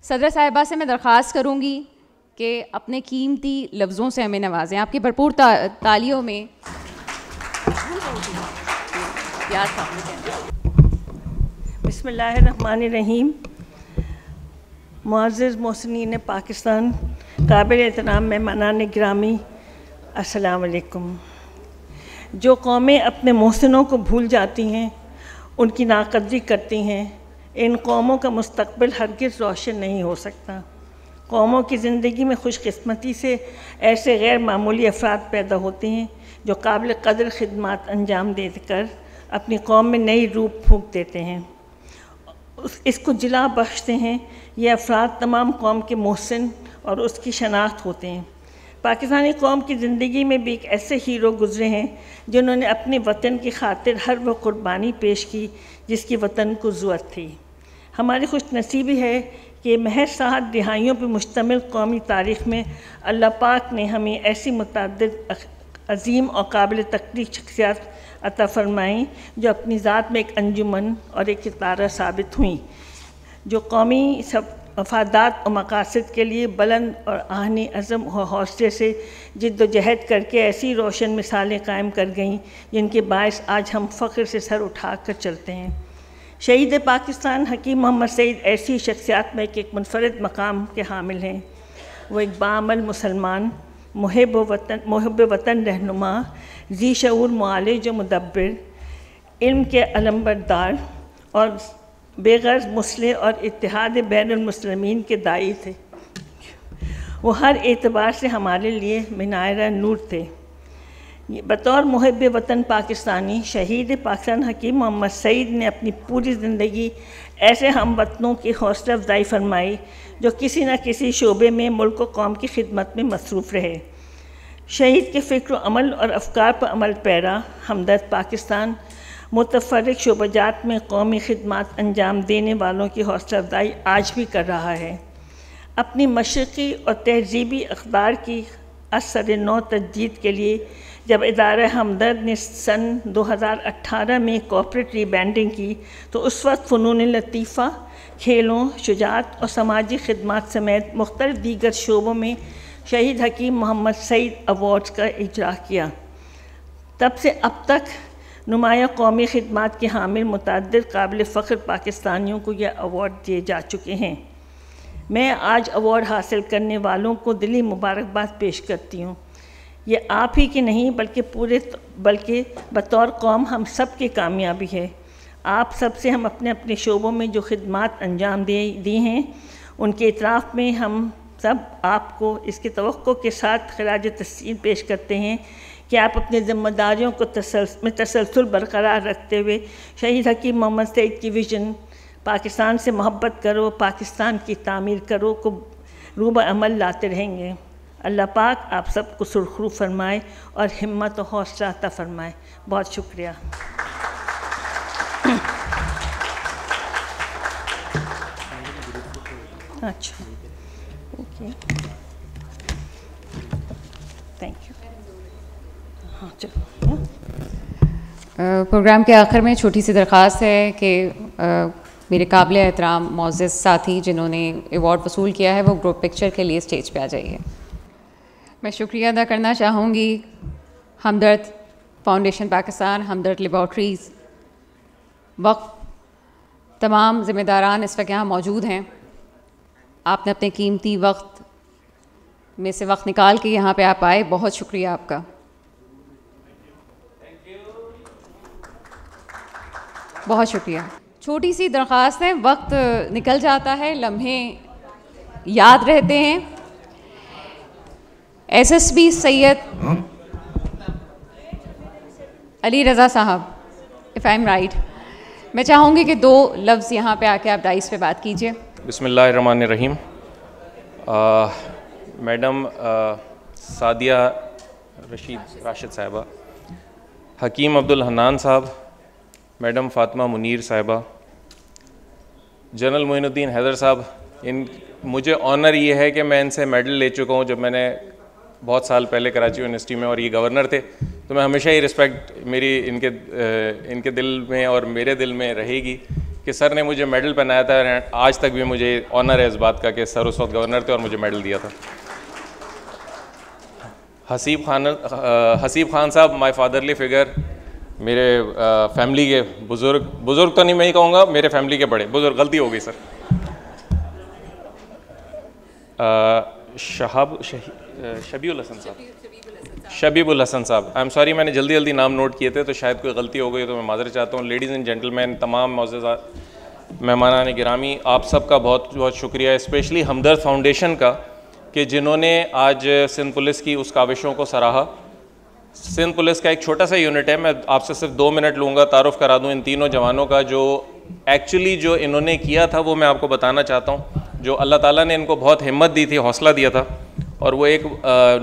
सदर साहिबा से मैं दरख्वास्त करूँगी कि अपने कीमती लफ्ज़ों से हमें नवाजें। आपकी भरपूर तालियों में बिस्मिल्लाहिर्रहमानिर्रहीम। मुअज़्ज़िज़ मोहसिनीन पाकिस्तान, काबिल एहतराम मेहमानान गिरामी, अस्सलाम वालेकुम। जो कौमें अपने मोहसिनों को भूल जाती हैं, उनकी नाक़दरी करती हैं, इन कौमों का मुस्तक़बिल हरगिज़ रोशन नहीं हो सकता। कौमों की ज़िंदगी में खुशकिस्मती से ऐसे गैर मामूली अफ़राद पैदा होते हैं जो काबिल क़द्र ख़िदमत अंजाम देकर अपनी कौम में नई रूप फूँक देते हैं, इसको जिला बख्शते हैं। ये अफ़राद तमाम कौम के मोहसिन और उसकी शनाख्त होते हैं। पाकिस्तानी कौम की ज़िंदगी में भी एक ऐसे हीरो गुज़रे हैं जिन्होंने अपने वतन की खातिर हर वो कुर्बानी पेश की जिसकी वतन को ज़रूरत थी। हमारी खुशनसीबी है कि महज 7 दिहाइयों पर मुश्तमिल कौमी तारीख़ में अल्लाह पाक ने हमें ऐसी मुतअद्दिद अज़ीम और काबिल तक़दीर शख्सियत अता फ़रमाई जो अपनी ज़ात में एक अंजुमन और एक तारा साबित हुई, जो कौमी सब मफादात और मकासद के लिए बुलंद और आहनी अज़म और हौसले से जिद्दोजहद करके ऐसी रोशन मिसालें कायम कर गईं जिनके बायस आज हम फ़ख्र से सर उठा कर चलते हैं। शहीद पाकिस्तान हकीम मोहम्मद सईद ऐसी शख्सियत में एक मुनफरद मकाम के हामिल हैं। वो एक बाअमल मुसलमान, मुहिब वतन रहनुमा, ज़ी शऊर मुआलिज व मुदब्बिर, इल्म के अलंबरदार और बेगर्ज़ मुस्लिह और इत्तेहाद बैनुल मुस्लिमीन के दाई थे। वो हर एतबार से हमारे लिए मिनारा नूर थे। बतौर मुहिब वतन पाकिस्तानी शहीद पाकिस्तान हकीम मोहम्मद सईद ने अपनी पूरी ज़िंदगी ऐसे हम वतनों की हौसला अफजाई फरमाई जो किसी न किसी शोबे में मुल्क व कौम की खिदमत में मसरूफ़ रहे। शहीद के फ़िक्र अमल और अफ़कार पर अमल पैरा हमदर्द पाकिस्तान मुतफ़र्रिक़ शोबाजात में कौमी खिदमत अंजाम देने वालों की हौसला अफजाई आज भी कर रहा है। अपनी मशरक़ी और तहज़ीबी अख़बार की असर नौ तजदीद के लिए जब इदारा हमदर्द ने सन 2018 में कॉर्पोरेट रीब्रांडिंग की तो उस वक्त फ़नून लतीफ़ा, खेलों, शुजाअत और समाजी खिदमत समेत मुख्तलिफ़ दीगर शोबों में शहीद हकीम मोहम्मद सईद अवार्ड्स का इजरा किया। तब से अब तक नुमाया कौमी खिदमत के हामिल मुतअद्दिद काबिल फ़ख्र पाकिस्तानियों को यह अवार्ड दिए जा चुके हैं। मैं आज अवार्ड हासिल करने वालों को दिली मुबारकबाद पेश करती हूँ। ये आप ही की नहीं बल्कि बतौर कौम हम सब की कामयाबी है। आप सब से हम अपने अपने शोबों में जो खिदमत अंजाम दी हैं उनके इतराफ़ में हम सब आपको इसकी तवक्को के साथ खिराज तस्लीम पेश करते हैं कि आप अपनी ज़िम्मेदारियों को तसलसल बरकरार रखते हुए शहीद हकीम मोहम्मद सईद की विज़न पाकिस्तान से मोहब्बत करो, पाकिस्तान की तामीर करो को रूब अमल लाते रहेंगे। अल्लाह पाक आप सबको सुरखरू फरमाए और हिम्मत और हौसला अता फरमाए। बहुत शुक्रिया। अच्छा, ओके, थैंक यू। हाँ, चलो। प्रोग्राम के आखिर में छोटी सी दरख्वास्त है कि मेरे काबिल एहतराम मोअज़्ज़िज़ साथी जिन्होंने अवार्ड वसूल किया है वो ग्रुप पिक्चर के लिए स्टेज पे आ जाइए। मैं शुक्रिया अदा करना चाहूँगी हमदर्द फाउंडेशन पाकिस्तान, हमदर्द लेबॉर्ट्रीज़, वक्त तमाम ज़िम्मेदारान इस वक्त यहाँ मौजूद हैं। आपने अपने कीमती वक्त में से वक्त निकाल के यहाँ पे आप आए, बहुत शुक्रिया आपका। बहुत शुक्रिया। छोटी सी दरख्वास्त है, वक्त निकल जाता है, लम्हे याद रहते हैं। एसएसपी सैयद अली रज़ा साहब, इफ़ आई एम राइट, मैं चाहूँगी कि 2 लफ्ज़ यहाँ पे आके आप डाइस पे बात कीजिए। बिस्मिल्लाहिर्रहमानिर्रहीम। मैडम सादिया राशिद साहिबा, हकीम अब्दुल हन्नान साहब, मैडम फ़ातिमा मुनीर साहिबा, जनरल मोइनुद्दीन हैदर साहब, मुझे ऑनर ये है कि मैं इनसे मेडल ले चुका हूँ जब मैंने बहुत साल पहले कराची यूनिवर्सिटी में, और ये गवर्नर थे, तो मैं हमेशा ही रिस्पेक्ट मेरी इनके दिल में और मेरे दिल में रहेगी कि सर ने मुझे मेडल पहनाया था। आज तक भी मुझे ऑनर है इस बात का कि सर उस वक्त गवर्नर थे और मुझे मेडल दिया था। हसीब खान साहब, माय फादरली फिगर, मेरे फैमिली के बुज़ुर्ग तो नहीं मैं ही कहूँगा, मेरे फैमिली के बड़े बुज़ुर्ग, गलती हो गई सर। शबीबुल हसन साहब, आई एम सॉरी, मैंने जल्दी नाम नोट किए थे तो शायद कोई गलती हो गई तो मैं माज़रत चाहता हूँ। लेडीज़ एंड जेंटलमैन, तमाम मोअज़्ज़ज़ मेहमानान गिरामी, आप सबका बहुत बहुत शुक्रिया, स्पेशली हमदर्द फाउंडेशन का कि जिन्होंने आज सिंध पुलिस की उस काविशों को सराहा। सिंध पुलिस का एक छोटा सा यूनिट है, मैं आपसे सिर्फ 2 मिनट लूँगा, तारुफ़ करा दूँ इन तीनों जवानों का। जो एक्चुअली जो इन्होंने किया था वो मैं आपको बताना चाहता हूँ। जो अल्लाह ताला ने इनको बहुत हिम्मत दी थी, हौसला दिया था, और वो एक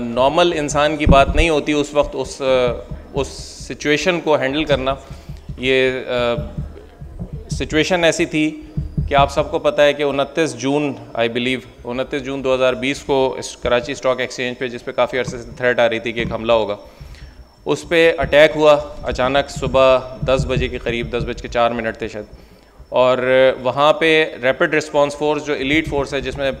नॉर्मल इंसान की बात नहीं होती उस वक्त उस सिचुएशन को हैंडल करना। ये सिचुएशन ऐसी थी कि आप सबको पता है कि 29 जून आई बिलीव 29 जून 2020 को कराची स्टॉक एक्सचेंज पे, जिस पे काफ़ी अरसे से थ्रेट आ रही थी कि एक हमला होगा, उस पर अटैक हुआ अचानक सुबह 10 बजे के करीब, 10:04 थे शायद। और वहाँ पे रैपिड रिस्पांस फोर्स जो एलीट फोर्स है, जिसमें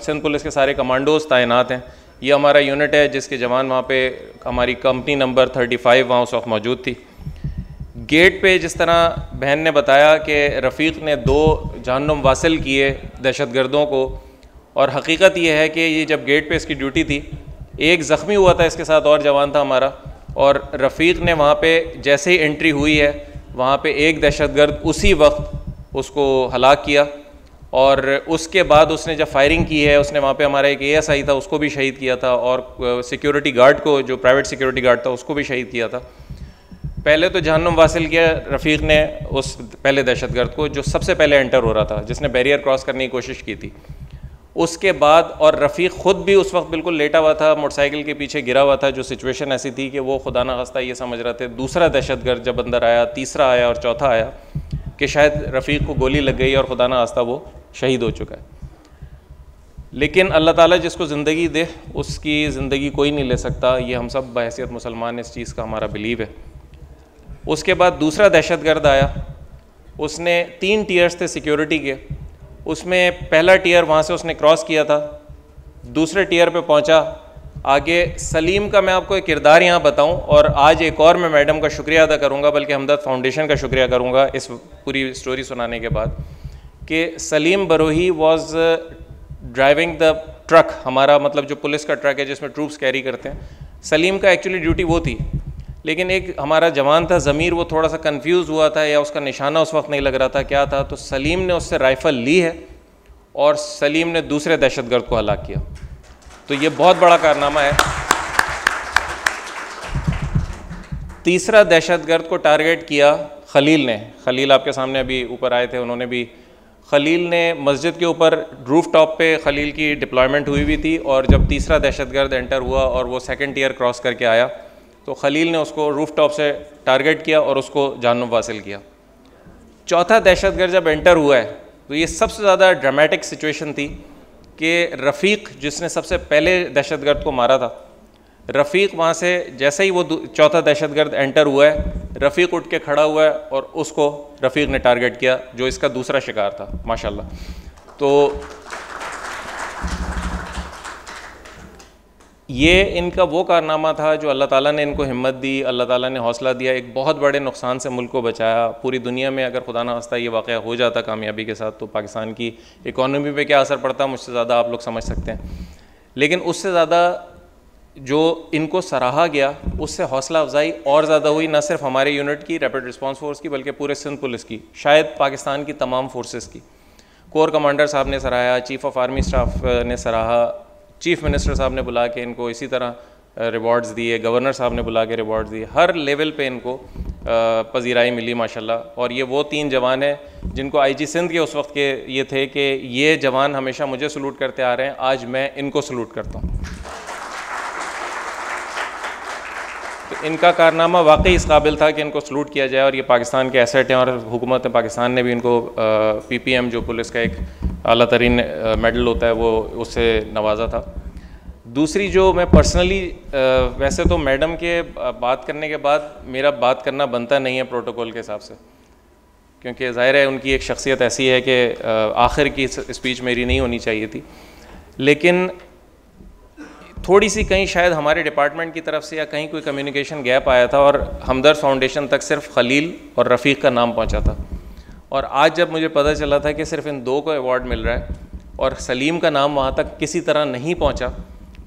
सिंध पुलिस के सारे कमांडोज तैनात हैं, ये हमारा यूनिट है जिसके जवान वहाँ पे, हमारी कंपनी नंबर 35 वहाँ उस वक्त मौजूद थी। गेट पे जिस तरह बहन ने बताया कि रफ़ीक ने 2 जहन्नुम वासिल किए दहशतगर्दों को, और हकीकत ये है कि ये जब गेट पे इसकी ड्यूटी थी, एक ज़ख्मी हुआ था, इसके साथ और जवान था हमारा, और रफ़ीक ने वहाँ पे जैसे ही एंट्री हुई है वहाँ पे एक दहशतगर्द उसी वक्त उसको हलाक किया, और उसके बाद उसने जब फायरिंग की है, उसने वहाँ पे हमारा एक ASI था उसको भी शहीद किया था, और सिक्योरिटी गार्ड को, जो प्राइवेट सिक्योरिटी गार्ड था, उसको भी शहीद किया था। पहले तो जहन्नुम वासिल किया रफ़ीक ने उस पहले दहशतगर्द को जो सबसे पहले एंटर हो रहा था, जिसने बैरियर क्रॉस करने की कोशिश की थी। उसके बाद, और रफ़ीक ख़ुद भी उस वक्त बिल्कुल लेटा हुआ था, मोटरसाइकिल के पीछे गिरा हुआ था। जो सिचुएशन ऐसी थी कि वो खुदा न खास्ता ये समझ रहे थे, दूसरा दहशतगर्द जब अंदर आया, तीसरा आया और चौथा आया, कि शायद रफ़ीक को गोली लग गई और खुदा न खास्ता वो शहीद हो चुका है। लेकिन अल्लाह ताला जिसको ज़िंदगी दे उसकी ज़िंदगी कोई नहीं ले सकता, ये हम सब बहैसियत मुसलमान इस चीज़ का हमारा बिलीव है। उसके बाद दूसरा दहशतगर्द आया, उसने 3 टीयर्स थे सिक्योरिटी के, उसमें पहला टीयर वहाँ से उसने क्रॉस किया था, दूसरे टीयर पे पहुँचा। आगे सलीम का मैं आपको एक किरदार यहाँ बताऊँ, और आज एक और मैं मैडम का शुक्रिया अदा करूँगा, बल्कि हमदर्द फाउंडेशन का शुक्रिया करूँगा इस पूरी स्टोरी सुनाने के बाद, कि Salim Barohi was driving the truck, हमारा मतलब जो पुलिस का ट्रक है जिसमें ट्रूप्स कैरी करते हैं। सलीम का एक्चुअली ड्यूटी वो थी, लेकिन एक हमारा जवान था ज़मीर, वो थोड़ा सा कंफ्यूज हुआ था, या उसका निशाना उस वक्त नहीं लग रहा था क्या था, तो सलीम ने उससे राइफ़ल ली है और सलीम ने दूसरे दहशतगर्द को हलाक किया। तो ये बहुत बड़ा कारनामा है। तीसरा दहशतगर्द को टारगेट किया खलील ने। खलील आपके सामने अभी ऊपर आए थे, उन्होंने भी, खलील ने मस्जिद के ऊपर रूफ टॉप पे खलील की डिप्लॉयमेंट हुई हुई थी, और जब तीसरा दहशतगर्द एंटर हुआ और वो सेकंड टियर क्रॉस करके आया, तो खलील ने उसको रूफ टॉप से टारगेट किया और उसको जहन्नुम वासिल किया। चौथा दहशतगर्द जब एंटर हुआ है तो ये सबसे ज़्यादा ड्रामेटिक सिचुएशन थी कि रफ़ीक, जिसने सबसे पहले दहशतगर्द को मारा था, रफ़ीक वहाँ से जैसे ही वो चौथा दहशतगर्द एंटर हुआ है, रफ़ीक उठ के खड़ा हुआ है और उसको रफ़ीक ने टारगेट किया, जो इसका दूसरा शिकार था माशाल्लाह। तो ये इनका वो कारनामा था जो अल्लाह ताला ने इनको हिम्मत दी, अल्लाह ताला ने हौसला दिया, एक बहुत बड़े नुकसान से मुल्क को बचाया। पूरी दुनिया में अगर खुदा ना खास्ता ये वाक़या हो जाता कामयाबी के साथ, तो पाकिस्तान की इकॉनमी पे क्या असर पड़ता मुझसे ज़्यादा आप लोग समझ सकते हैं। लेकिन उससे ज़्यादा जो इनको सराहा गया, उससे हौसला अफजाई और ज़्यादा हुई, न सिर्फ हमारे यूनिट की, रैपिड रिस्पांस फोर्स की, बल्कि पूरे सिंध पुलिस की, शायद पाकिस्तान की तमाम फोर्सेस की। कोर कमांडर साहब ने सराहा, चीफ़ ऑफ आर्मी स्टाफ ने सराहा, चीफ़ मिनिस्टर साहब ने बुला के इनको इसी तरह रिवॉर्ड्स दिए, गवर्नर साहब ने बुला के रिवॉर्ड्स दिए, हर लेवल पे इनको पजीराई मिली माशाल्लाह। और ये वो 3 जवान हैं जिनको IG सिंध के उस वक्त के ये थे कि ये जवान हमेशा मुझे सलूट करते आ रहे हैं, आज मैं इनको सलूट करता हूँ। तो इनका कारनामा वाकई इस काबिल था कि इनको सलूट किया जाए, और ये पाकिस्तान के एसेट हैं, और हुकूमत पाकिस्तान ने भी इनको PPM जो पुलिस का एक आला तरीन मेडल होता है वो उससे नवाजा था। दूसरी जो मैं पर्सनली, वैसे तो मैडम के बात करने के बाद मेरा बात करना बनता नहीं है प्रोटोकॉल के हिसाब से, क्योंकि ज़ाहिर है उनकी एक शख्सियत ऐसी है कि आखिर की स्पीच मेरी नहीं होनी चाहिए थी, लेकिन थोड़ी सी कहीं शायद हमारे डिपार्टमेंट की तरफ से या कहीं कोई कम्युनिकेशन गैप आया था और हमदर्द फाउंडेशन तक सिर्फ खलील और रफ़ीक का नाम पहुंचा था। और आज जब मुझे पता चला था कि सिर्फ इन 2 को अवार्ड मिल रहा है और सलीम का नाम वहाँ तक किसी तरह नहीं पहुँचा,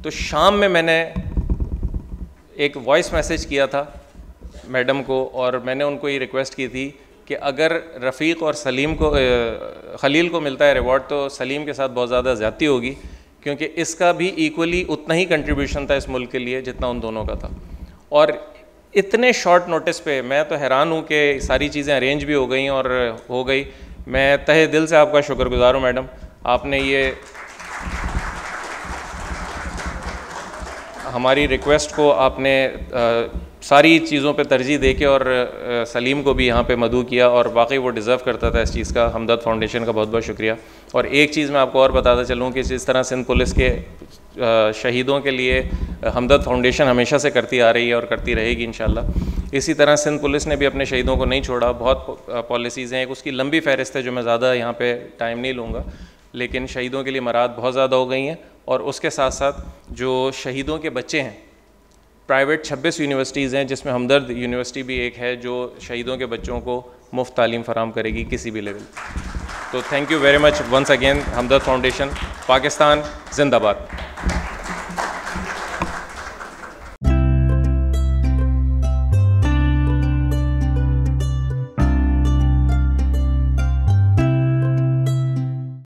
तो शाम में मैंने एक वॉइस मैसेज किया था मैडम को और मैंने उनको ये रिक्वेस्ट की थी कि अगर रफ़ीक और सलीम को खलील को मिलता है रिवॉर्ड तो सलीम के साथ बहुत ज़्यादा ज़्यादती होगी, क्योंकि इसका भी इक्वली उतना ही कंट्रीब्यूशन था इस मुल्क के लिए जितना उन दोनों का था। और इतने शॉर्ट नोटिस पे मैं तो हैरान हूँ कि सारी चीज़ें अरेंज भी हो गई और हो गई। मैं तहे दिल से आपका शुक्रगुज़ार हूँ मैडम, आपने ये हमारी रिक्वेस्ट को आपने सारी चीज़ों पे तरजीह दे के और सलीम को भी यहाँ पे मदऊ किया और वाकई वो डिज़र्व करता था इस चीज़ का। हमदर्द फाउंडेशन का बहुत बहुत शुक्रिया। और एक चीज़ मैं आपको और बताता चलूँ कि जिस तरह सिंध पुलिस के शहीदों के लिए हमदर्द फाउंडेशन हमेशा से करती आ रही है और करती रहेगी इंशाल्लाह, इसी तरह सिंध पुलिस ने भी अपने शहीदों को नहीं छोड़ा। बहुत पॉलिसीज़ हैं, एक उसकी लंबी फहरिस्त है जो मैं ज़्यादा यहाँ पे टाइम नहीं लूँगा, लेकिन शहीदों के लिए मराद बहुत ज़्यादा हो गई हैं। और उसके साथ साथ जो शहीदों के बच्चे हैं, प्राइवेट 26 यूनिवर्सिटीज़ हैं जिसमें हमदर्द यूनिवर्सिटी भी एक है जो शहीदों के बच्चों को मुफ्त तालीम फराम करेगी किसी भी लेवल। तो thank you very much once again Hamdard foundation. Pakistan जिंदाबाद।